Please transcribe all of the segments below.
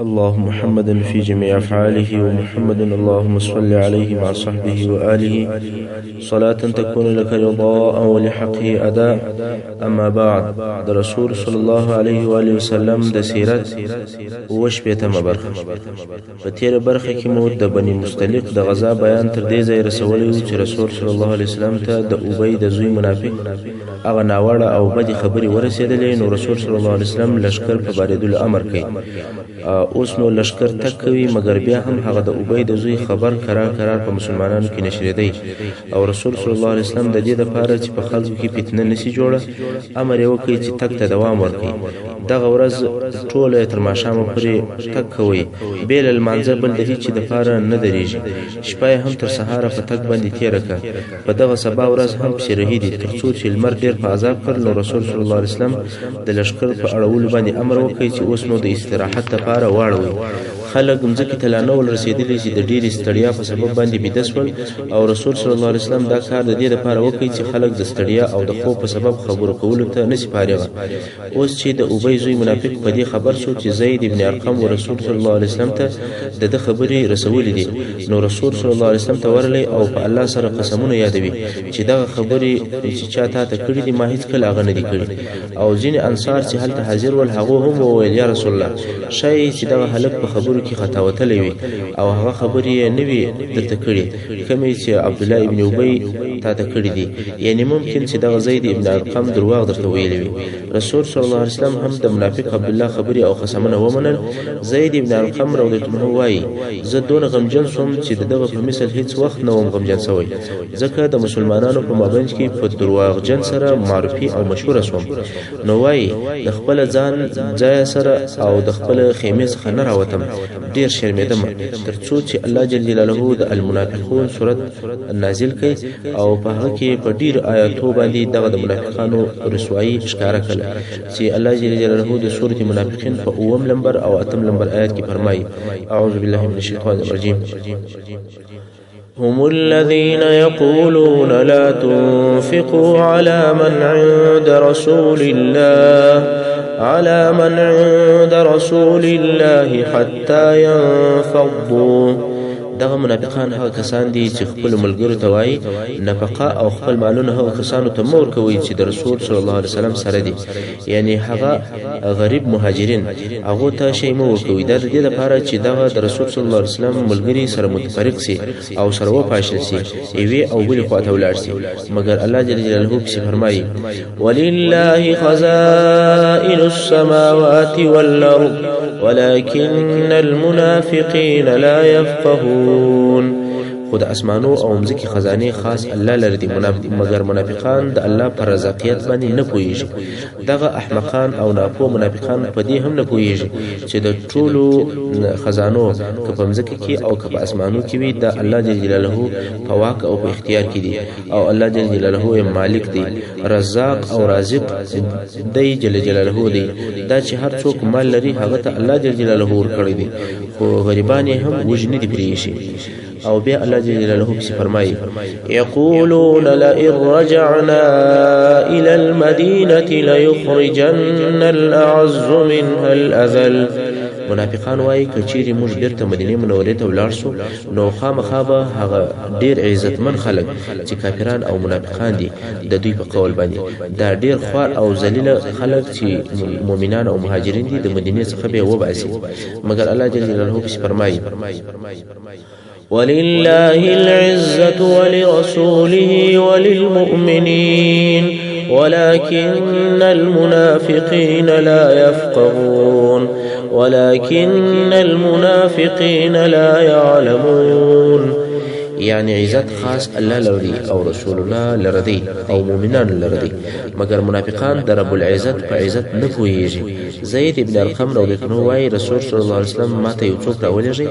اللهم محمد في جميع أفعاله ومحمد اللهم صل عليه مع صحبه وآله صلاة تكون لك رضاء ولحقه أداء. أما بعد، د رسول صلى الله عليه وآله وسلم د سیرت وشپیتمه برخه. په تیره برخه کې مو د بني مستلق د غزا بیان تر دې ځای رسولی و چې رسول صلی الله علیه وسلم ته د ابی د زوی منافق هغه ناوړه او بدې خبرې ورسېدلې، نو رسول صلی الله علیه وسلم لشکر په بارېدلو امر کوي. اوس نو لشکر تک کوي، مګر بیا هم هغه د ابی د زوی خبر کرار په مسلمانانو کې نشریدی، او رسول صلی الله علیه وسلم د دې لپاره چې په خلکو کې فتنه نشي جوړه امر یې وکړي چې تک ته دوام ورکړي. دغه ورځ ټوله تر ماښامه پورې تک کوي، بې له لمانځه بل د هیڅ دپاره نه درېږي. شپه هم تر سهاره په تک باندې تېره کړه. په دغه سبا ورځ هم پسې رهیدي، تر څو چې لمر ډېر په عذاب کړ. نو رسول صلی الله علیه وسلم د لشکر په اړولو باندې امر وکړي چې اوس نو د استراحت لپاره واړوي. خلک مځکې ته لا نه ول رسېدلي چې د ډېرې ستړیا په سبب باندې بیده شول، او رسول صلی الله علیه وسلم دا کار د دې لپاره وکړي چې خلک د ستړیا او د خوب په سبب خبرو کولو ته نشي فارغه. اوس چې د ابی زوی منافق په دې خبر شو چې زید ابن ارقم و رسول صلی الله علیه وسلم ته د خبرې رسولې دي، نو رسول صلی الله علیه وسلم ته ورغلی او په الله سره قسمونه یادوي چې دغه خبرې چې چا تا ته کړي دي ما هیڅ کله هغه نه دي کړي. او ځینې انصار چې هلته حاضر ول هغه هم وویل یا رسول الله، شاید چې دغه هلک په خبرو کې خطا وتلی وي او هغه خبرې یې نه وي درته کړي کومې چې عبدالله ابن ابی تا ته کړي دي، یعنی ممکن چې دغه زید ابن ارقم درواغ درته ویلی وي. رسول صلی الله علیه وسلم هم د منافق عبدالله خبرې او قسمونه ومنل. زید ابن ارقم رضی الله عنه وایي زه دونه غمجن شوم چې دغه په مثل هیڅ وخت نه وم غمجن شوی، ځکه د مسلمانانو په مابینځ کې په درواغجن سره معرفي او مشهوره شوم. نو وایي د خپل ځان ځای سره او د خپل خیمې څخه نه راوتم، ډیر شرمېدم، تر څو چې الله جل جلاله د المنافقون سورت نازل کړي او په هغه کې په ډیر آیاتو باندې دغه د منافقانو رسوایی ښکاره کړه چې الله جل جلاله د سورت منافقین په 9 نمبر او 8 نمبر آیات کې فرمایي: اعوذ بالله من الشیطان الرجیم. هم الذين يقولون لا تنفقوا على من عند رسول الله حتى ينفضوا. دغه منافقان هغه کسان دي چې خپل ملګرو ته وایي نفقه او خپل مالونه هغه کسانو ته مور کوي چې د رسول صلی الله علیه وسلم سره دي، یعنی هغه غریب مهاجرین هغه ته شی مو ورکوي. دا د دې لپاره چې دغه د رسول صلی الله علیه وسلم ملګری سره متفرق سي او سره وپاشل سي، ایوي او بل خواته ولاړ سي. مګر الله جل جلاله په فرمایي: ولله خزائن السماوات والارض ولكن المنافقين لا يفقهون. خود اسمانو او مځکې خزانه خاص الله لري دي، مګر منافقان د الله پر رضاقیت باندې نه پوهیږي. دغه احمقان او ناپوه منافقان په دې هم نه پوهیږي چې د ټولو خزانو که په مځکې کې او که په اسمانو کې وي د الله جل جلاله په واک او په اختیار کې دي، او الله جل جلاله یې مالک دی، رزاق او رازق دی جل جلاله دی. دا چې هر څوک مال لري هغه ته الله جل جلاله ورکړی دی، خو غریبان هم وجنې دي پرېږي. او بیا الله جل جلاله فرمایي: يقولون لئن رجعنا إلى المدينة ليخرجن الأعز منها الأذل. منافقان وایي کچېرې موږ بیرته مدینې منورې ته ولاړ شو نو خامخا به هغه ډېر عزتمن خلک چې کافران او منافقان دي د دوی په قول باندې دا ډېر خوار او ذلیله خلک چې مؤمنان او مهاجرین دي د مدینې څخه به وباسي. مګر الله جل جلاله فرمایي: ولله العزة ولرسوله وللمؤمنين ولكن المنافقين لا يعلمون. یعنی عزت خاص الله لري او رسول الله لري او مؤمنان لري، مگر منافقان د رب العزت په عزت نه پوهیږي. زید ابن ارقم رضی الله عنه وایي رسول صلی الله علیه وسلم ماته یو څوک راولېږي،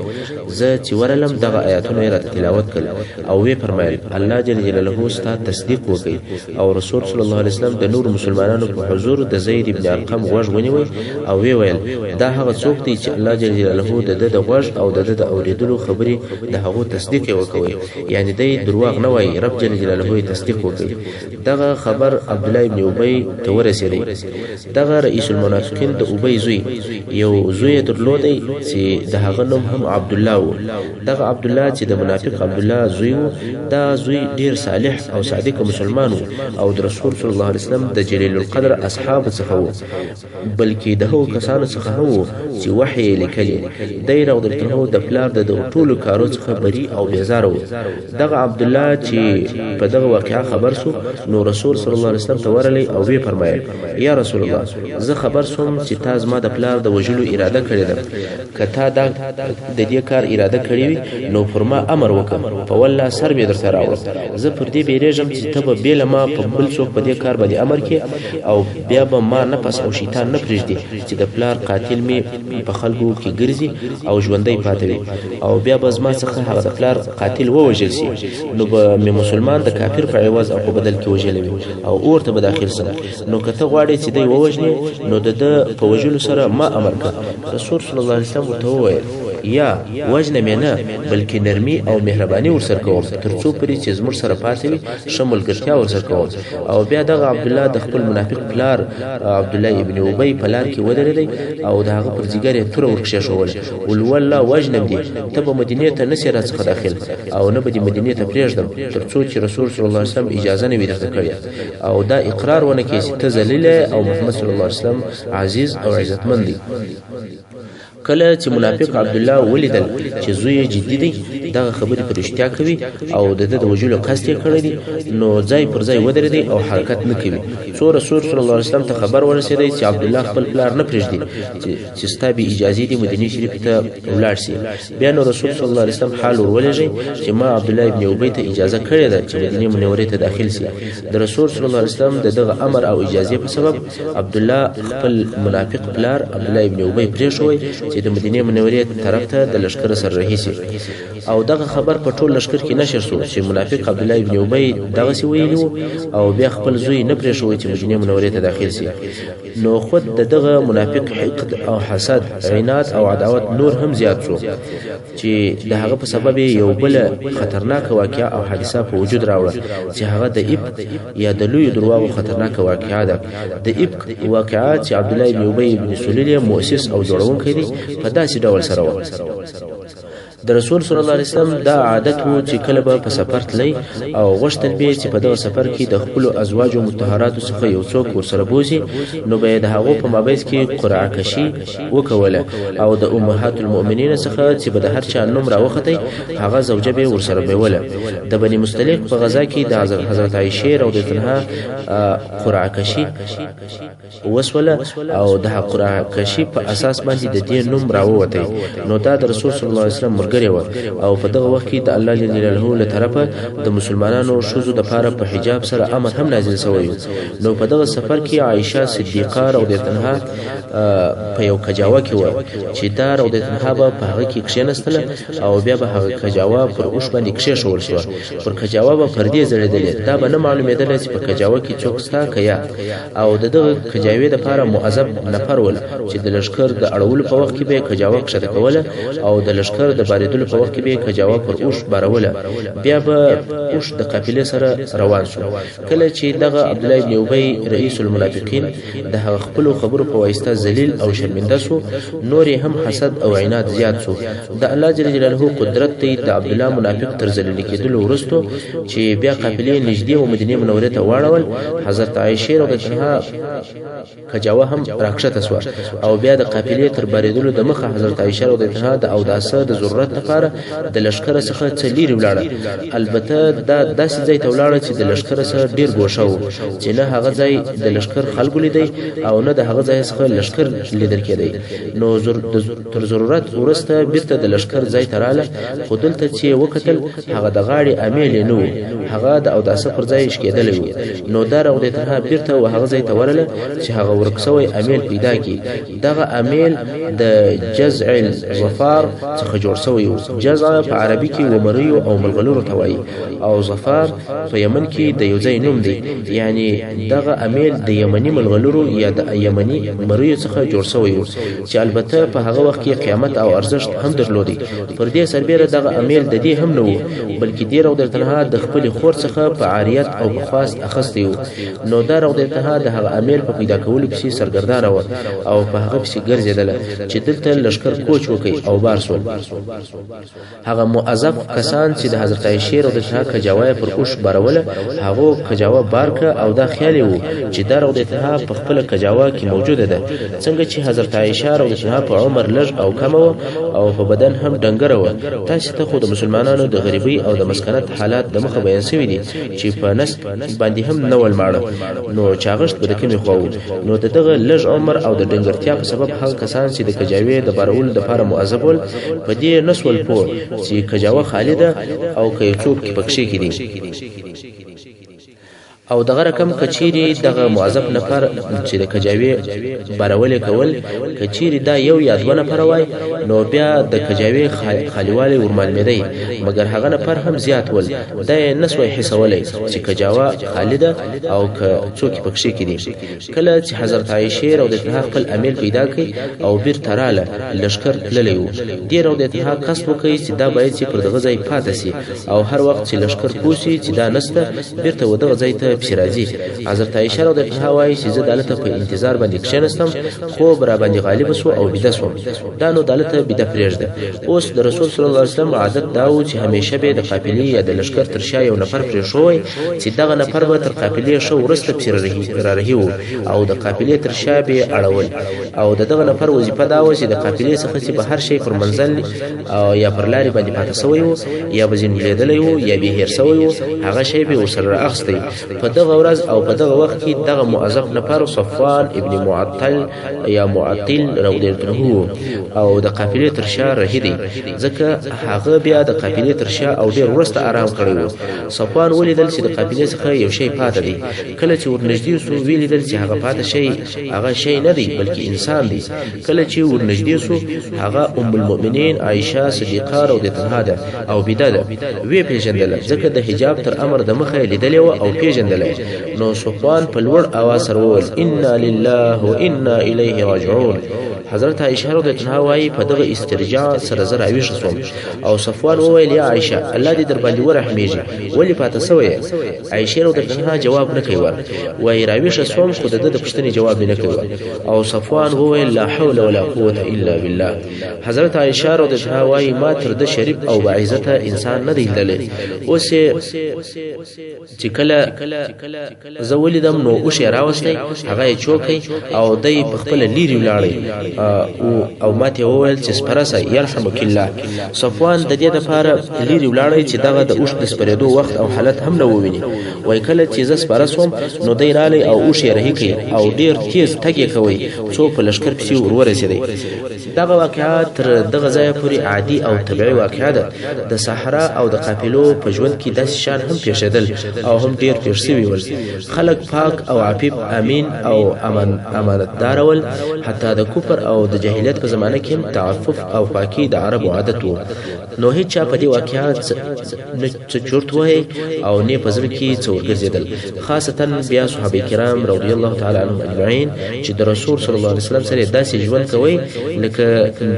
زه چې ورلم دغه آیاتونه یې راته تلاوت کړل او وی فرمایل الله جل جلاله ستا تصدیق وکړي. او رسول صلی الله علیه وسلم د نور مسلمانانو په حضور د زید ابن ارقم غوږ ونیوي او وی ویل دا هغه څوک دی چې الله جل جلاله د غوږ او د اوریدلو خبرې د هغه تصدیق وکوي. یعنی دی دروغ نه وایي، رب جل جلاله یې تصدیق وکړي. دغه خبر عبد الله ابن ابي ته ورسېدی. دغه رئیس المنافقین د ابي زوی یو زوی درلودی چې د هغه نوم هم عبد الله و. دغه عبد الله چې د منافق عبد الله زوی و، دا زوی ډیر صالح او صادق مسلمان و او د رسول صلی الله علیه وسلم د جلیل القدر اصحاب څخه و، بلکې د هغو کسانو څخه هم و چې وحی لیکلی. دی رضی د پلار د ټولو کارو څخه بری او بیزاره و. دغه عبد الله چې په دغه واقعه خبر سو، نو رسول صلی الله علیه وسلم ته ورغلی او وی فرمایل: یا رسول الله، زه خبر سوم چې تا زما د پلار د وژلو اراده کړې ده. که تا د دې کار اراده کړې وي نو پر ما امر وکړه، په والله سر مې درته راوړ. زه پر دې بیریږم چې ته به بې له ما په بل څوک په دې کار باندې امر کې، او بیا به ما نفس او شیطان نه پرېږدي چې د پلار قاتل مې په خلکو کې ګرځي او ژوندی پاتې وي، او بیا به زما څخه هغه د پلار قاتل ووژل سي، نو به مې مسلمان د کافر په عوض او په بدل کې وژلی وي او اور ته به داخل سم. نو که ته غواړې چې دی ووژنې، نو د ده په وژلو سره ما امر کړه. رسول صلی الله علیه وسلم ورته وویل: یا وجنه مې نه، بلکې نرمي او مهرباني ورسره کوم، تر څو پورې چې زموږ سره پاتې وي ښه ملګرتیا ورسره کوم. او بیا دغه عبدالله د خپل منافق پلار عبدالله ابن ابي په لار کې ودرېدی او د هغه پر ځیګر یې توره ورکښېښوله. ول والله وژنم دې، ته به مدینې ته نسې راڅخه داخل، او نه به دې مدینې ته پرېږدم تر څو چې رسول صلی الله علیه وسلم اجازه نه وي درته کړې، او دا اقرار ونه کړې چې ته ذلیل او محمد صلی الله علیه وسلم عزیز او عزتمند دی. کله چې منافق عبد الله ولیدل چې زوی جدي دی، دغه خبرې په رښتیا کوي او د د وژلو قصد یې کړی دی، نو ځای پر ځای ودرېدی او حرکت نه کوي. څو رسول صلی الله علیه وسلم ته خبر ورسېدی چې عبد الله خپل پلار نه پرېږدي چې ستا بې اجازې دې مدینې شریفې ته ولاړ سي. بیا نو رسول صلی الله علیه وسلم حال ورولېږي چې ما عبد الله ابن ابي ته اجازه کړې ده چې مدینې منورې ته داخل سي. د رسول صلی الله علیه وسلم د دغه امر او اجازې په سبب عبد الله خپل منافق پلار عبد الله ابن ابي پرېښوی چې د مدینې منورې طرف ته د لشکر سره رهي سي. او دغه خبر په ټول لشکر کې نشر شو چې منافق عبد الله ابن ابي دغسې ویلي وو، او بیا خپل زوی نه پرېښوی چې مدینې منورې ته داخل سي. نو خود د دغه منافق حقد او حسد، عناد او عداوت نور هم زیات شو چې د هغه په سبب یو بل خطرناک واقعه او حادثه په وجود راوړه چې هغه د ابک یا د لوی درواغو خطرناک واقعه ده. د ابک واقعه چې عبد الله ابن ابي ابن سلول مؤسس او جوړونکی دی، په داسې ډول سره و. د رسول صلی الله علیه وسلم دا عادت وو چې کله به په سفر تلی او غوښتل به چې په دغه سفر کې د خپل ازواج او مطهراتو څخه یو څوک ورسره بوزي، نو به د هغو په مابينځ کې قرعه کشي وکوله، او د امهات المؤمنین څخه چې به د هر چا نوم راوختی هغه زوجه به ورسره بیوله. د بني مستلق په غزا کې د حضرت عائشه رضی الله عنها قرعه کشي وسوله، او د قرعه کشي په اساس باندې د دې نوم راووتی. نو دا د رسول صلی الله علیه وسلم او په دغه وخت کې د الله جل جلاله له طرفه د مسلمانانو شوزو د پاره په حجاب سره امر هم نازل شوی. نو په دغه سفر کې عائشه صدیقه رضی الله عنها په یو کجاوه کې و چې دا رضی الله عنها په هغه کې کښینستله، او بیا به هغه کجاوه پر اوښ باندې کښېښول شوه. پر کجاوه به پردې ځړېدلې، دا به نه معلومېدله چې په کجاوه کې څوک ستا که یا. او د دغه کجاوې دپاره معذب نفر ول چې د لښکر د اړولو په وخت کې به یې کجاوه کښته کوله، او د لښکر د باریدلو په وخت کې به کجاوه پر اوښ باروله. بیا به اوښ د قافلې سره روان شو. کله چې دغه عبد الله ابن ابي رئیس المنافقین د هغه خپلو خبرو په واسطه ذلیل او شرمنده شو، نور هم حسد او عناد زیات شو. د الله جل جلاله قدرت ته د عبد الله منافق تر ذلیل کېدلو وروسته چې بیا قافلې نږدې و مدینې منورې ته واړول، حضرت عائشه رضی الله عنها کجاوه هم راکښته شوه، او بیا د قافلې تر باریدلو د مخه حضرت عائشه رضی الله عنها د اوداسه د ضرورت لپاره د لشکره څخه څه لرې ولاړه. البته دا داسې ځای ته ولاړه چې د لشکره څخه ډیر ګوښه و چې نه هغه ځای د لشکر خلکو لیدی او نه د هغه ځای څخه لشکر لیدل کېدی. نو تر ضرورت وروسته بیرته د لشکر ځای ته رااله، خو دلته چې وکتل هغه د غاړې امیل یې نه و، هغه د اوداسه پر ځای شکېدلی و. نو دا رضی الله عنها بیرته و هغه ځای ته ورله چې هغه ورک سوی امیل پیدا کړي. دغه امیل د جزع الظفار څخه جوړ سوی شوی و. جزع په عربي کې ومریو او ملغلرو ته وایي او ظفار په یمن کې د یو ځای نوم دی، یعنی دغه امیل د یمني ملغلرو یا د یمني مریو څخه جوړ شوی و چې البته په هغه وخت کې قیامت او ارزښت هم درلودي. پر دې سربېره دغه امیل د دې هم نه و بلکې دې رضیالله د خپل خور څخه په عاریت او بخواست اخستی و. نو دا رضیالله د هغه امیل په پیدا کولو پسې سرګردانه و او په هغه پسې ګرځېدله چې دلته لشکر کوچ وکړي او بار سول. هغه موظف کسان چې د حضرت عائشې رضیالله کجاوه پر اوښ باروله هغه کجاوه بار کړه او دا خیال و چې دا رضیالله په خپل کجاوه کې موجوده ده، څنګه چې حضرت عائشہ رضیالله په عمر لږ او کم او په بدن هم ډنګره و. تاسو ته خو د مسلمانانو د غریبۍ او د مسکنت حالات د مخه بیان شوي دي چې په نس باندې هم نه ولماړه، نو چاغښت به د کومې خوا و. نو دغه لږ عمر او د ډنګرتیا په سبب هغه کسان چې د کجاوې د بارولو دپاره مؤظف ول په دې نسول پوه چې کجاوه خالده او که یو څوک پکښې کې دي او دغه رقم کچيري دغه موظف نفر چې د کجاوي بارول کول کچيري دا یو یا دوه نفر وای نو بیا د کجاوي خالیواله ورمالمدي، مګر هغه نفر هم زیات ول د نسوي حسولې چې کجاوا خالده او ک څوک پکښې کړي. کله چې حضرت عائشه رضی الله عنها خپل امیل پیدا کړي او بیر تراله لشکر تللی و، دی رضی الله عنها قصد وکړي چې دا باید چې پر دغه ځای پاتې شي او هر وخت چې لشکر کوشي چې دا نسته بیرته ودغه ځای ته پیرازي. حضرت عائشه رضی الله عنها وايي چې زه دالته په انتظار باندې کښینستم خو برا باندې غالب سو او بيد سو. دا نو دالته بيد پرېږده. اوس د رسول صلی الله علیه وسلم عادت دا و چې همیشه به د قافلې یا د لشکر تر شا یو نفر پرې شوی چې دغه نفر به تر قافلې شو ورسته پیرارهي و او د قافلې تر شا به اړول او دغه نفر وظیفه دا و چې د قافلې څخه چې به هر شی پر منزل او یا پر لارې باندې پاتې سوی و یا به ځین لیدلی و یا به هیر سوی و هغه شی به وسره اخستی. په دغه ورځ او په دغه وخت کې دغه موظف نفر صفوان ابن معطل یا معطل رضی الله عنه او د قافلې تر شا رهیدي، ځکه هغه بیا د قافلې تر شا او ډیر ورسته آرام کړی و. صفوان ولیدل چې د قافلې څخه یو شی پاتې دی. کله چې ورنږدې سو ولیدل چې هغه پاتې شی هغه شی نه دی بلکې انسان دی. کله چې ورنږدې سو هغه ام المؤمنین عائشه صدیقه رضی الله عنها او بداده وی پیژندل، ځکه د حجاب تر امر د مخه لیدلې او پیژندل. نو صفوان په لوړ اواز سره وویل انا لله وانا الیه راجعون. حضرت عائشه رضی الله عنها وايي په دغه استرجاع سره زر اویش سوم او صفوان وویل یا عائشه الله دې در باندې ورحمیږي ولی پاتې سوې. عائشه رضی الله عنها جواب نه کوي وای راویش سوم خو د پښتني جواب نه کوي او صفوان وویل لا حول ولا قوه الا بالله. حضرت عائشه رضی الله عنها وايي ما تر د شریف او باعزته انسان نه دی لیدل. اوس چې کله زولیدم نو او شی راوستي هغه چوکي او دای په خپل لیری ولاړی او ماته وویل چې سپرسه يرحمک الله. صفوان د دې لپاره لیری ولاړی چې دغه د اوښ د سپریدو وخت او حالت هم نه وویني. وای کله چې ز سپرسوم نو دای رالی او اوښ یې رهي کوي او ډیر تیز تګي کوي څو په لشکر پسې ورسېدی. دغه واقعات تر دغه ځای پورې عادي او طبيعي واقعه ده. د صحرا او د قافلو په ژوند کې داسې شان هم پیښېدل او هم ډیر پیښ شوي ول. خلک پاک او عفیف امین او امانتدار ول. حتی د کفر او د جاهلیت په زمانه کې تعفف او پاکي د عربو عادت وو. نو هیڅ چا په دې واقعات نه چورت وای او نه پزړه کې څور ګرځیدل. خاصتا بیا صحابه کرام رضی الله تعالی عنهم اجمعین چې د رسول صلی الله علیه وسلم سره داسې ژوند کوي لکه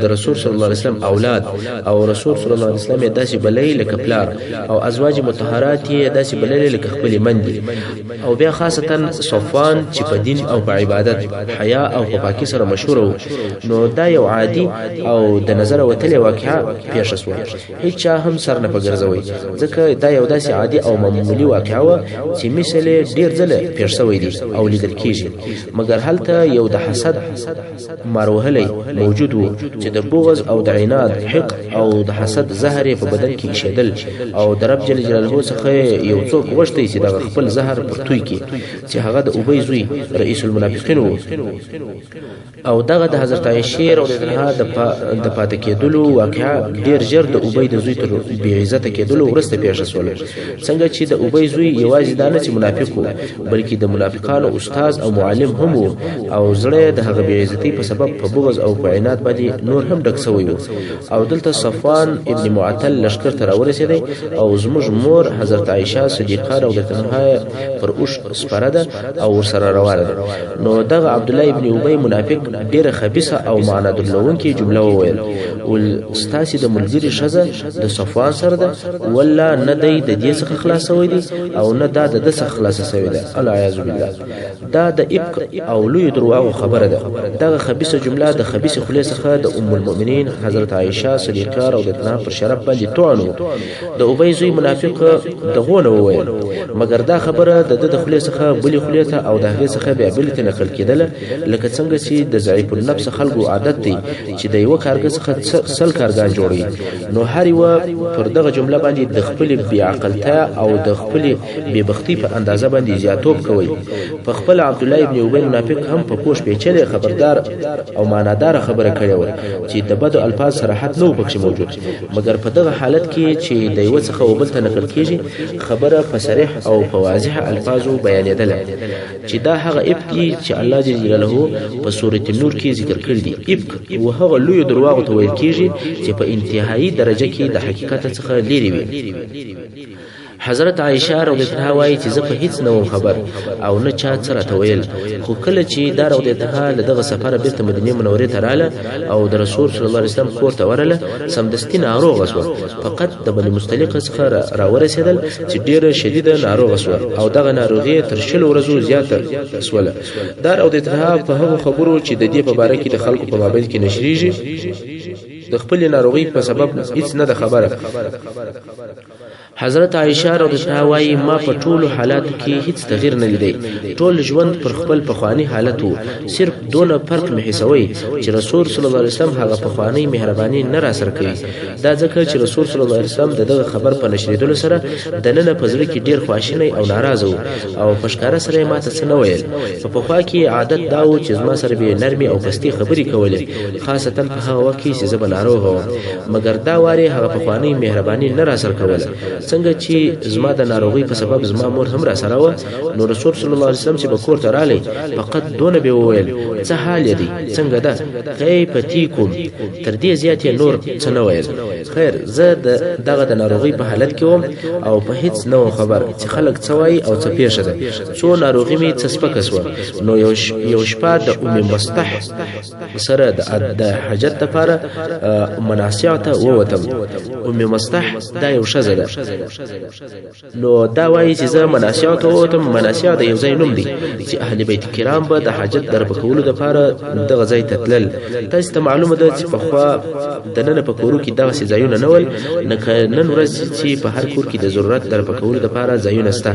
د رسول صلی الله علیه وسلم اولاد او رسول صلی الله علیه وسلم داسې بلې لکه پلار او ازواج مطهرات یې داسې بلې لکه خپل مندي. او بیا خاصتا صفوان چې په دین او په عبادت حیا او په پاکي سره مشهور وو. نو دا یو عادي او د نظر وتلې واقعه پیښ شوه. هیڅ هم سر نه پګرځوي ځکه دا یو داسې عادي او معمولی واقعه و چې مثله ډیر ځله پیښ شوی دي او لیدل کیږي. مګر هلته یو د حسد ماروهلی موجود وو چې د بغض او د عناد حق او د حسد زهر په بدن کې شیدل او د رب جل جلاله څخه یو څوک غوښتي چې د خپل خپل زهر پر توي کې چې هغه د ابي زوی رئیس المنافقین وو او دغه د حضرت عائشہ رضی الله عنها د پاتې کېدلو واقعا ډیر ژر د ابي د زوی تر بی عزت کېدلو ورسته پیښ شول څنګه چې د ابي زوی یوازې دانه چې منافق وو بلکې د منافقانو استاد او معلم هم وو او زړه د هغه بی عزتی په سبب په بغض او په عناد باندې نور هم ډک شوی وو او دلته صفوان ابن معطل لشکر تر ورسېد او زموږ مور حضرت عائشہ صدیقه رضی الله عنها پر اوش سپاره ده او ورسره روانه ده نو دغه عبد الله ابن ابي منافق ډیره خبيثه او معنا درلونکې جمله وویل ول استاسي د ملګری شزه د صفوان سره ده ولا نه دی د دې څخه خلاصوي دي او نه دا د څخه خلاص شوی ده الله اعوذ بالله دا د ابک او لوی درواغ خبره ده دغه خبيثه جمله د خبيث خلی څخه د ام المؤمنین حضرت عائشہ صدیقه رضی الله عنها پر شرف باندې توانو د ابي زوی منافق دغونه وویل مګر دا خبره د خلی څخه بلی خلی ته او د هغه څخه بیا بل ته نقل کېدله لکه څنګه چې د ضعیف النفس خلقو عادت دی چې د یو کارګر څخه سل کارګان جوړي نو هر یو پر دغه جمله باندې د خپل بی عقلتیا او د خپل بی بختی په اندازه باندې زیاتوب کوي په خپل عبد الله ابن ابي منافق هم په پوښ پیچلې خبردار او معنادار خبره کړې و چې د بدو الفاظ صراحت نو پکې موجود مګر په دغه حالت کې چې د یو څخه وبل ته نقل کیږي خبره په صریح او په واضح الفاظو بیانېدل چې دا هغه ابکی چې الله جل جلاله په سورۃ النور کې ذکر کړی دی ابک او هغه لوی درواغ ته ویل کیږي چې په انتهایی درجه کې د حقیقت څخه لري وي حضرت عائشہ رضی الله عنها وايي چې زه په هیڅ نه خبر او نه چا سره تویل خو کله چې دا رضی الله عنها دغه سفر بیرته مدینه منورې ته رااله او د رسول صلی الله علیه وسلم کور ته ورله سمدستي ناروغه شو فقط د بني مستلق څخه راورسېدل چې ډیره شدیده ناروغه شو او دغه ناروغي تر شل ورځو زیاته شوله دا رضی الله عنها په هغه خبرو چې د دې په اړه کې د خلکو په مابین کې نشریږي د خپل ناروغي په سبب هیڅ نه د خبره حضرت عائشہ رضی الله عنها وايي ما په ټولو حالاتو کې هیڅ تغییر نه لیدي ټول ژوند پر خپل پخوانی حالت وو صرف دونه فرق محسوي چې رسول صلی الله علیه وسلم هغه پخوانی مهرباني نه را سره کوي دا ځکه چې رسول صلی الله علیه وسلم دغه خبر په نشریدلو سره د نن په ځل کې ډیر خواشینی او ناراضه او پښکار سره ماته څه نه ویل په پخوا کې عادت دا و چې زما سره به نرمي او پستی خبري کولې خاصتا په هغه وخت کې چې زه ناروغ وم مګر دا واره هغه پخوانی مهرباني نه را سره کوله څنګه چې زما د ناروغي په سبب زما مور هم را سره و نو رسول صلی الله علیه وسلم چې به کور ته رالی فقط دونه به وویل څه حال دی څنګه ده کیف تیکم تر دې زیات نور څه نه ویل خیر زه دغه د ناروغي په حالت کې وم او په هیڅ نو خبر چې خلک څه وایي او څه پیښه ده څو ناروغي می څه سپکه سو نو یو شپه د ام مستح سره د حاجت لپاره مناسعه ته ووتم ام مستح دا یو شزه ده نو دا وایي چې زه مناسعه ته ووتم مناسعه د یو ځای نوم دی چې اهل بیت کرام به د حاجت در پکولو لپاره دغه ځای ته تلل تاسو ته معلومه ده چې په خوا د نن په کورو کې دغه ځایونه نه ول نن ورځ چې په هر کور کې د ضرورت در پکولو لپاره ځایونه شته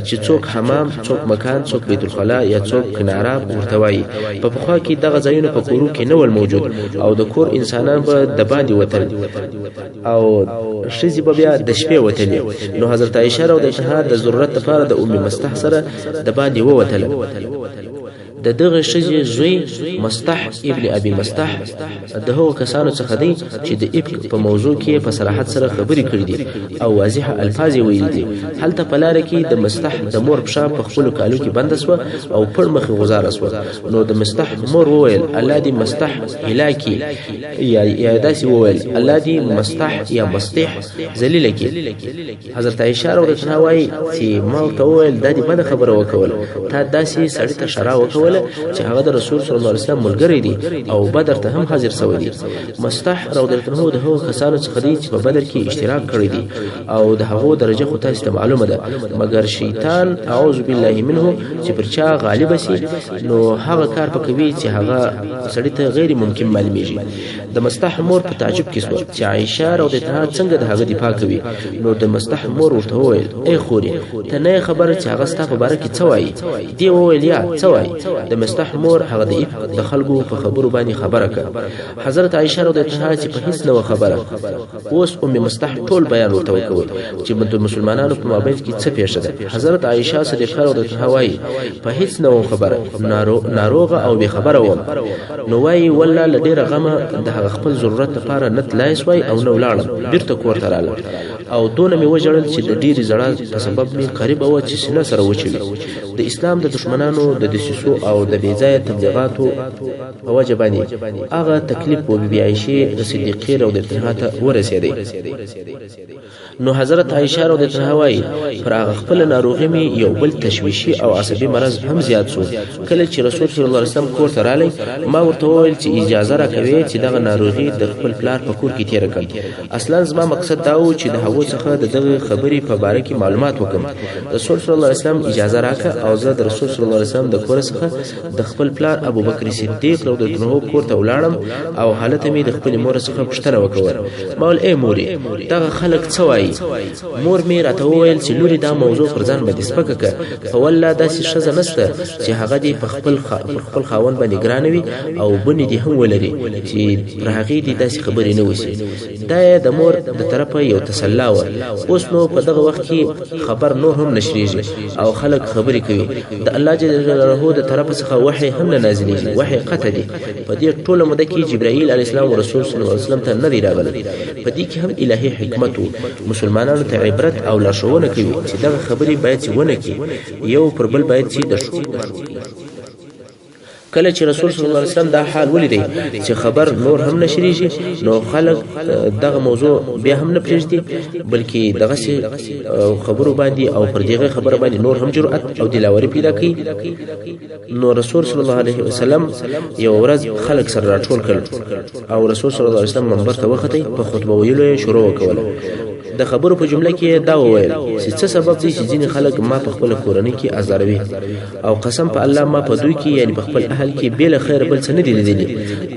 چې څوک حمام څوک مکان څوک بیت الخلا یا څوک کناره ورته وایي په خوا کې دغه ځایونه په کورو کې نه ول موجود او د کور انسانان به د باندې وتل او شذ به بیا د شپې وتلی نو حضرت عائشہ رضی الله عنها د ضرورت لپاره د ام مستح سره د باندې ووتل د دغه شجې زوی مستح ابن ابي مستح دغه کسانو څخه دی چې د ابک په موضوع کې په صراحت سره خبرې کړې دي او واضح الفاظ ویلي دي هلته په لار کې د مستح د مور پښه په خپل کالو کې بند شو او پر مخ غزار شو نو د مستح مور وویل الله دې مستح هلاکی یا داسې وویل الله دې مستح یا مستح ذلیل کی حضرت عائشہ رضی الله عنها وايي چې ما ته وویل د دې بد خبره وکول تا داسې سړی ته شرا وکول چې هغه د رسول صلی الله علیه وسلم ملګری دی او بدر ته هم حاضر شوی دی مستح رضی الله عنه د هغو کسانو څخه دی چې په بدر کې اشتراک کړی دی او د هغو درجه خو تاسو ته معلومه ده مګر شیطان اعوذ بالله منه چې پر چا غالب شي نو هغه کار پکوي چې هغه سړی ته غیر ممکن معلومیږي د مستح مور په تعجب کې شو چې عائشہ رضی الله عنها څنګه د هغه دفاع کوي نو د مستح مور ورته وویل ای خوري ته نه خبر چې هغه ستاسو په باره کې څه وایي دی وویل یا څه وایي د مستح مور هغه د خلکو په خبرو باندې خبره کړه. حضرت عائشه رضی الله عنها چې په هیڅ نه خبره اوس مستح ټول بیان ورته وکړ چې د مسلمانانو په مابین کې څه پیښه ده. حضرت عائشه صدیقه رضی الله عنها وايي په هیڅ نه خبره ناروغه او به خبره و نو وايي والله لډیره غمه د خپل ضرورت لپاره نت لایس وای او نو لاړم بیرته کور ته رااله او دونه مې وجړل چې د ډیرې زړه په سبب مې قریب و چې سینه سره وچوي. د اسلام د دشمنانو د دسیسو او د بې ځایه تبلیغاتو په وجه باندې هغه تکلیف و بی عائشه صدیقه رضی الله عنها ته ورسېدی. نو حضرت عائشه رضی الله عنها وايي پر هغه خپل ناروغي مې یو بل تشویشي او عصبي مرض هم زیات شو. کله چې رسول صلی الله علیه وسلم کور ته رالی ما ورته وویل چې اجازه راکوي چې دغه ناروغي د خپل پلار په کور کې تیر کړم. اصلا زما مقصد دا و چې د هغو څخه دغه خبرې په باره کې معلومات وکم. رسول صلی الله علیه وسلم اجازه راکړه او زه د رسول صلی الله علیه وسلم د کور څخه د خپل پلار ابوبکر صدیق رضی الله عنه کور ته ولاړم او حالت مې د خپل مور څخه پوښتنه وکړه. ما ول ای مورې دغه خلک څه وایي؟ مور مې راته وویل چې لوري دا موضوع پر ځان باندې سپکه کړه په والله داسې ښځه نشته چې هغه دې په خپل خاوند باندې ګرانوي او بنې دې هم ولري چې پر هغې دې داسې خبرې نه وشي. دا یې د مور د طرفه یو تسلا وه. اوس نو په دغه وخت کې خبر نور هم نشریږي او خلک خبرې کوي. د الله جل جلاله د طرفه څخه وحی هم نه نازلېږي، وحی قطع دی. په دې ټوله موده کې جبرائیل علیه السلام او رسول صلی الله علیه وسلم ته نه دی راغلی. په دې کې هم الهي حکمت و. مسلمانانو ته عبرت او لارښوونه کوي چې دغه خبرې باید چې ونه کړي، یو پر بل باید چې د ښو کله چې رسول صلی الله علیه وسلم دا حال ولیدي چې خبر نور هم نشریږي نو خلک دغه موضوع بیا هم نه پرېږدي بلکې دغه خبرو باندې او پر دغه خبره باندې نور هم جرأت او دلاوري پیدا کوي. نو رسول صلی الله علیه وسلم یو ورځ خلک سره راټول کړل او رسول صلی الله علیه وسلم منبر ته وختي په خطبه ویلو شروع وکړه. د خبرو په جمله کې دا وویل چې څه سبب دی چې ځینې خلک ما په خپل کورنۍ کې ازاروي او قسم په الله ما په دوی کې یعنی په خپل اهل کې بل خیر بل څه نه دی لیدلی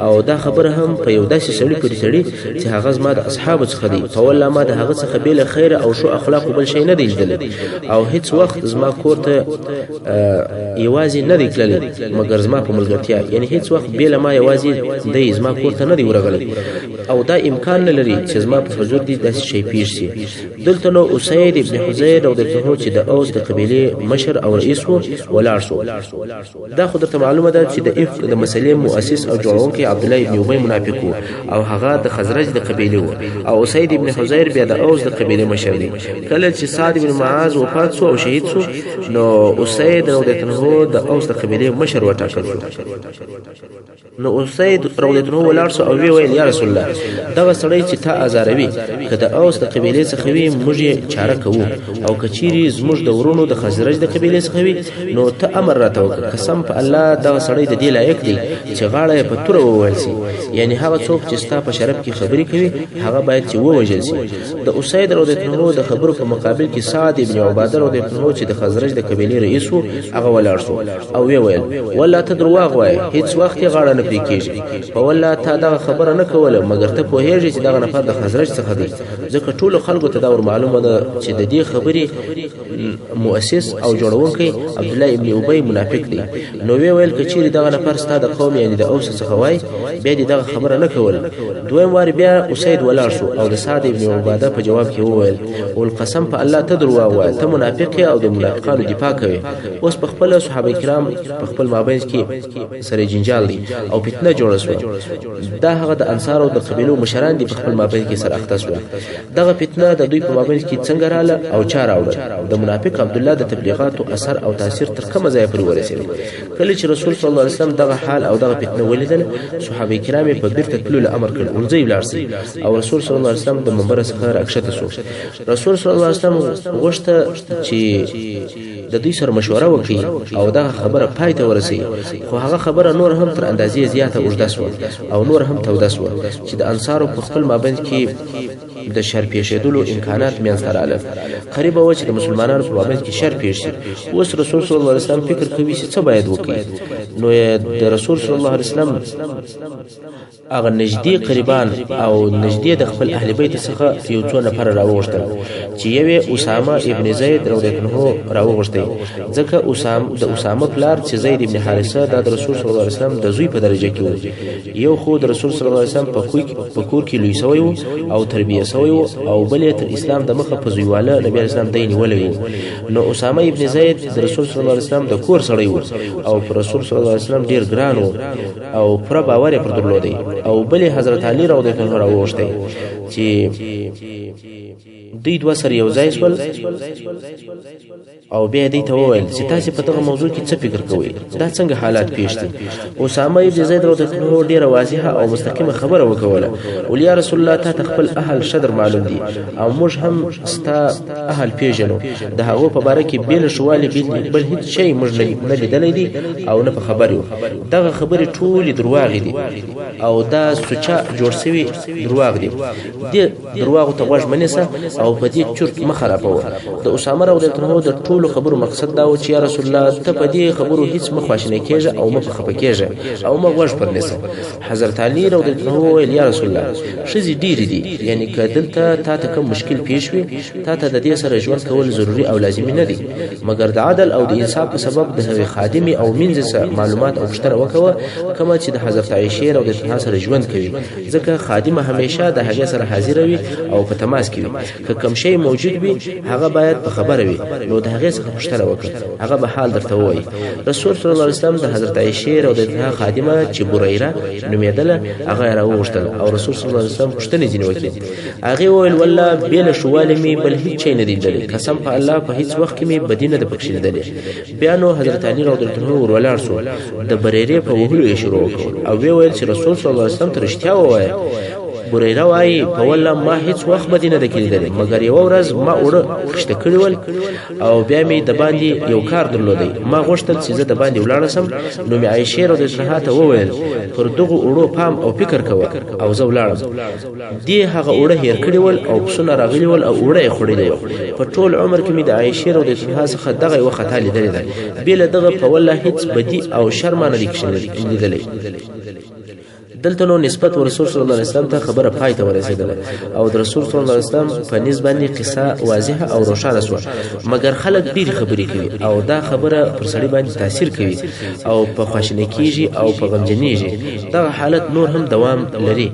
او دا خبره هم په یو داسې سړي پورې تړي چې هغه زما د اصحابو څخه دی. په والله ما د هغه څخه بل خیر او شو اخلاق بل شي نه دی لیدلی او هیڅ وخت زما کور ته یوازې نه دی تللی مګر زما په ملګرتیا یعنی هیڅ وخت بل ما یوازې د زما کور ته نه دی ورغلی او دا امکان نه لري چې زما په حضور دي داسې شي پیښ شي. دلته نو اسید ابن حذیر رضی الله عنه چې د اوس د قبيله مشر او رئیس وو ولاړ شو. دا خو درته معلومه ده چې د افک د مسلې مؤسس او جوړونکی عبد الله ابن ابي منافق وو او هغه د خزرج د قبيله وو او اسید ابن حذیر بیا د اوس د قبيله مشر دی. کله چې سعد بن معاذ وفات شو او شهید شو نو اسید رضی الله عنه د اوس د قبيله مشر وټاکل شو. نو اسید رضی الله عنه ولاړ شو او ویل یا رسول الله دا سړی چې تا ازاروي کله اوس د قبيله څخه وي موږ یې چاره کوو او کچيري زموږ د ورونو د خزرج د قبيله څخه وي نو ته امر راته وکړه. قسم په الله دا سړی د دې لایق دی چې غاړه په تور ووهل شي یعنی هغه څوک چې ستا په شرف کې خبرې کوي هغه باید چې ووژل شي. د اسید رضی الله عنه د خبرو په مقابل کې سعد ابن عباده رضی الله عنه چې د خزرج د قبيله رئیس وو هغه ولاړ شو او ویل والله ته دروغ وایې هیڅ وخت غاړه نه پرې کېږي. په والله تا دا خبره نه کوله مګر ته پوهېږې چې دغه نفر د خزرج څخه دی ځکه ټول خلکو ته دا معلومه ده چې د دې خبرې مؤسس او جوړونکی عبد الله ابن ابي منافق دی. نو ویل کچېرې دغه نفر ستا د قوم یعنی د اوس څخه وای بیا دې دغه خبره نه کوله. دویم وار بیا اسید ولاړ شو او د سعد ابن عباده په جواب کې وویل والقسم په الله ته دروغ وایې ته منافق او د منافقانو دفاع کوي. اوس په خپل صحابه کرام په خپل مابین کې سره جنجال دي او فتنه جوړه شوه. دا هغه د انصار او د قبيلو مشران دي په خپل مابین کې سره اخته شوه. دغه فتنه د دوی په مابین کې څنګه رااله او چا راوړه. د منافق عبد الله د تبلیغاتو اثر او تاثیر تر کومه ځای پورې ورسېد. کله چې رسول صلی الله علیه وسلم دغه حال او دغه فتنه ولیدل صحابه کرام په بیرته تللو امر کړ ورځي ولاړ شي او رسول صلی الله علیه وسلم د منبر څخه راکښته شو. رسول صلی الله علیه وسلم غوښته چې د دوی سره مشوره وکړي او دغه خبره پای ته ورسي خو هغه خبره نور هم تر اندازې زیاته اوږده شوه او نور هم توده شوه چې د انصارو په خپل مابین کې د شر پیښېدلو امکانات منځته راغلل. قریبه و چې د مسلمانانو په مابین کې شر پیښ شي. اوس رسول صلی الله علیه وسلم فکر کوي چې څه باید وکړي. نو د رسول صلی الله علیه وسلم هغه نږدې قریبان او نږدې د خپل اهل بیت څخه یو څو نفر راوغوښتل چې یوې اسامه ابن زید رضی الله عنه راوغوښتي، ځکه د اسامه پلار چې زید ابن حارثه د رسول صلی الله علیه وسلم د زوی په درجه کې و. یو خو د رسول صلی الله علیه وسلم په کور کې لوی شوی او تربیه شوی او بل تر اسلام د مخه په زویواله نبی اسلام دین ولې. نو اسامه ابن زید د رسول صلی الله علیه وسلم د کور سړی و او پر رسول صلی الله علیه وسلم ډیر ګران و او پر باور پر درلودي. او بل حضرت علی رضی الله عنه راوغوښتي چې دوی دوه سره یو ځای شول او بیا دې ته وویل چې تاسو په دغه موضوع کې څه فکر کوئ، دا څنګه حالات پیښ دي. اسامه ابن زید رضی الله عنه ډیره واضحه او مستقیمه خبره وکوله، ولیا رسول الله ته خپل اهل شدر معلوم دي او موږ هم ستا اهل پیژنو، د هغه په باره کې بیل شواله بل هیڅ شی موږ نه لیدلې دي او نه په خبر یو. دغه خبرې ټولې درواغ دي او دا سوچا جوړ شوی درواغ دي. دې درواغ ته غوږ منیسه او په دې چرت مخربوه. د اسامه رضی الله عنه د ټولو خبرو مقصد دا و چې یا رسول الله ته په دې خبرو هیڅ مخواشنه کېږي او مخ خپه کېږي او مخ غوږ پرنيسه. حضرت علی رضی الله عنه ویل یا رسول الله شذ ډیر دي، یعنی کدلته تا ته کوم مشکل پیښ وي تا ته د دې سره ژوند کول ضروری او لازمي نه دي، مګر د عدل او د انصاف په سبب د هغه خادمي او منځ معلومات او پوښتنه وکوه کما چې د حضرت عائشه رضی الله عنها سره ژوند کوي، ځکه خادمه همیشه د هغه سره حاضر وي او په تماس کې وي. که کوم شی موجود وي هغه باید په خبره وي، نو د هغه څخه پوښتنه وکړه، هغه به حال درته وایي. رسول صلی الله علیه وسلم د حضرت عائشه رضی الله عنها خادمه چې بریره نومیدله هغه راوغوښتل او رسول صلی الله علیه وسلم پوښتنه ځینې وکړي. هغه وویل والله بیل شواله می بل هیڅ شی نه دی لیدلی، قسم په الله په هیڅ وخت کې می بدینه د پکښ لیدلی. بیا نو حضرت علی رضی الله عنه ورولار شو، د بریره په وهلو یې شروع وکړ او ویل چې رسول صلی الله علیه وسلم ته رښتیا ووایه. بریره وایي په والله ما هیڅ وخت مدینه د کېدل، مګر یو ورځ ما وړه خشته کړول او بیا می د باندې یو کار درلودی، ما غوښتل چې زه د باندې ولاړ شم. نو می عائشه رضی الله عنها ته وویل پر دغه وړو پام او فکر کوه او زه ولاړم. دی هغه وړه هیر کړول او پسونه راغلی ول او وړه یې خورېدل. په ټول عمر کې می د عائشه رضی الله عنها څخه دغه یو خطا لیدل ده، بل دغه په والله هیڅ بدی او شرم نه لیدل. دلته نو نسبت رسول صلی الله علیه وسلم ته خبره پای ته ورسېدله او د رسول صلی الله علیه وسلم په نسبت باندې قصه واضحه او روښانه شوه، مګر خلک ډېری خبرې کوي او دا خبره پر سړي باندې تاثیر کوي او په خواشینی کیږي او په غمجنېږي. دا حالت نور هم دوام لري.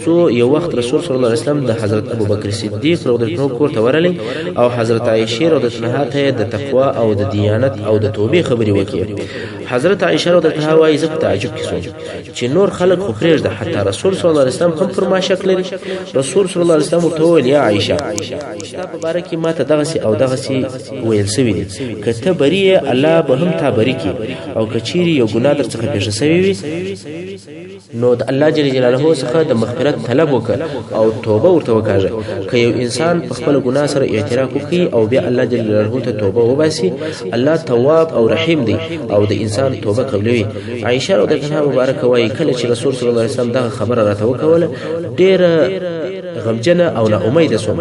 سو یو وخت رسول صلی الله علیه وسلم د حضرت ابوبکر صدیق رضی الله عنه کور ته ورغلی او حضرت عائشه رضی الله عنها ته د تقوا او د دیانت او د توبې خبرې وکړي. حضرت عائشه رضی الله عنها وايي زه په تعجب کې شوم چې نور خلک خو پرېږده، حتی رسول صلی الله علیه وسلم هم پر ما شک لري. رسول صلی الله علیه وسلم ورته وویل یا عائشه ستا په باره کې ما ته دغسې او دغسې ویل سوي دي، که ته بري یې الله به هم تا بري کړي او که چیرې یو ګناه در څخه پېښه سوی وي نو د الله جل جلاله څخه د مغفرت طلب وکړه او توبه ورته وکاږه. که یو انسان په خپل ګناه سره اعتراف وکړي او بیا الله جل جلاله ته توبه وباسي، الله تواب او رحیم دی او د انسان توبه قبلوي. عائشه رضی الله عنها مبارکه وايي کله چې رسول صلی الله علیه وسلم دغه خبره راته وکوله ډېره غمجنه او نا امیده شوم.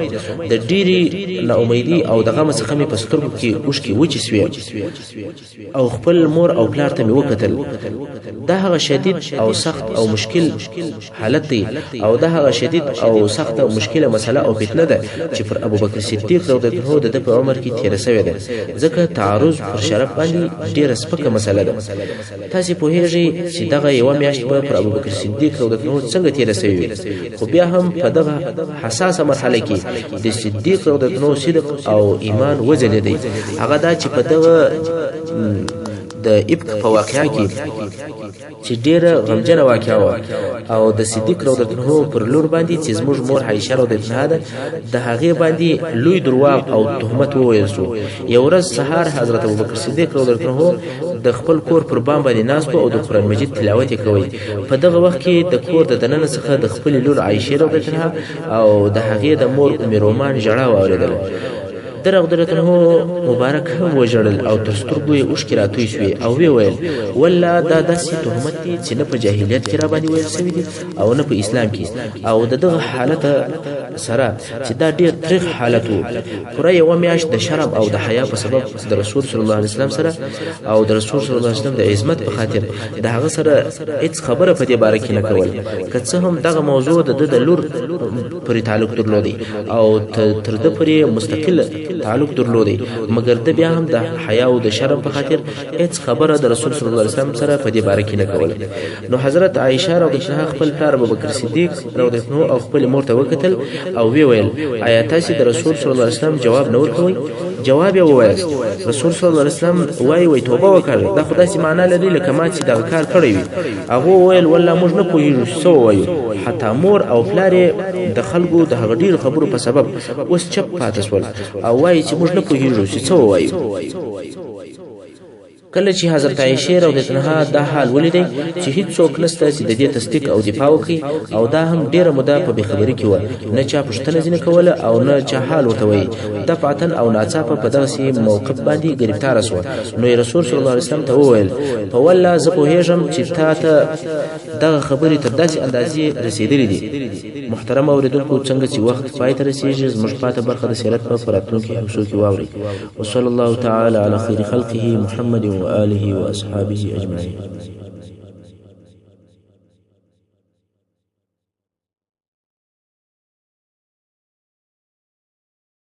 د ډېرې نا امیدي او د غم څخه مې په سترګو کې اوښکې وچې سوې او خپل مور او پلار ته مې وکتل. دا هغه شدید او سخت او مشکل حالت دی او دا هغه شدید او سخت او مشکله مسله او فتنه ده چې پر ابوبکر صدیق رضی الله عنه د په عمر کې تیر شوی ده، ځکه تعرض پر شرف باندې ډیره سپکه مسله ده. تاسو په هیڅ چې دغه یو میاشت پر ابوبکر صدیق رضی الله عنه څنګه تیر شوی، خو بیا هم په دغه حساسه مرحله کې د صدیق رضی الله عنه صدق او ایمان وځلېدی. هغه دا چې په دغه د ابک په واقعیا کې چې ډیره غمجنه واقعا و او د صدیق رضی الله عنه پر لور باندې چې زموږ مور عائشه رضی الله عنها د هغه باندې لوی درواغ او تهمت وویل شو. یو ورځ سهار حضرت ابوبکر صدیق رضی الله عنه د خپل کور پر بام باندې ناست او د قران مجید تلاوت کوي. په دغه وخت کې د کور د دننه څخه د خپل لور عائشه رضی الله عنها او د هغه د مور ام رومان ژړا واوریدل. درغ درته مبارک هم وجړل او تر سترګو یې اوښکې راتوی شوې او وی ویل والله دا داسې تهمت دی چې نه په جاهلیت کې را باندې ویل شوی دی او نه په اسلام کې او دغه حالت سره چې دا ډیر تریخ حالت وو پوره یو میاشت د شرم او د حیا په سبب د رسول صلی الله علیه وسلم سره او د رسول صلی الله علیه وسلم د عظمت په خاطر د هغه سره هیڅ خبره په دې باره کې نه کول که څه هم دغه موضوع د لور پرې تعلق درلودي او تر د پرې مستقل تعلق درلودي مګر د بیا هم د حیا او د شرم په خاطر هیڅ خبره د رسول صلی الله علیه وسلم سره په دې باره کې نه کول نو حضرت عائشه رضی الله عنها خپل پلار ابوبکر صدیق رضی الله عنه او خپل مور ته وکتل او وی ویل آیا تاسو د رسول صلی الله علیه وسلم جواب نه ورکوي جواب یې وویل رسول صلی الله علیه وسلم وای توبه وکړه دا خدای سي معنا لري لکه ما چې دا کار کړی وي هغه ویل والله موږ نه پوهیږو څه وایو حتی مور او پلار د خلکو د هغه ډیر خبرو په سبب اوس چپ پاتې شول او وایي چې موږ نه پوهیږو چې څه وایو کله چې حضرت عائشه رضی الله عنها دا حال ولیدي چې هیڅ څوک نشته چې د دې تصدیق او دفاع وکړي او دا هم ډیره موده په بخبري کې و نه چا پښتنه ځنه کوله او نه چا حال ورته وایي دفعتن او ناڅاپه په دغه موقف باندې گرفتار شو نو رسول صلی الله علیه وسلم ته وویل په والله زه پوهیږم چې تا ته دغه خبرې تر داسې اندازې رسیدلې دي محترم اوریدونکو څنګه چې وخت پای ته رسیږي زموږ پاته برخه د سیرت په راتلونکي حصو کې واوري وصلی الله تعالی علی خیر خلقه محمد وآله وأصحابه أجمعين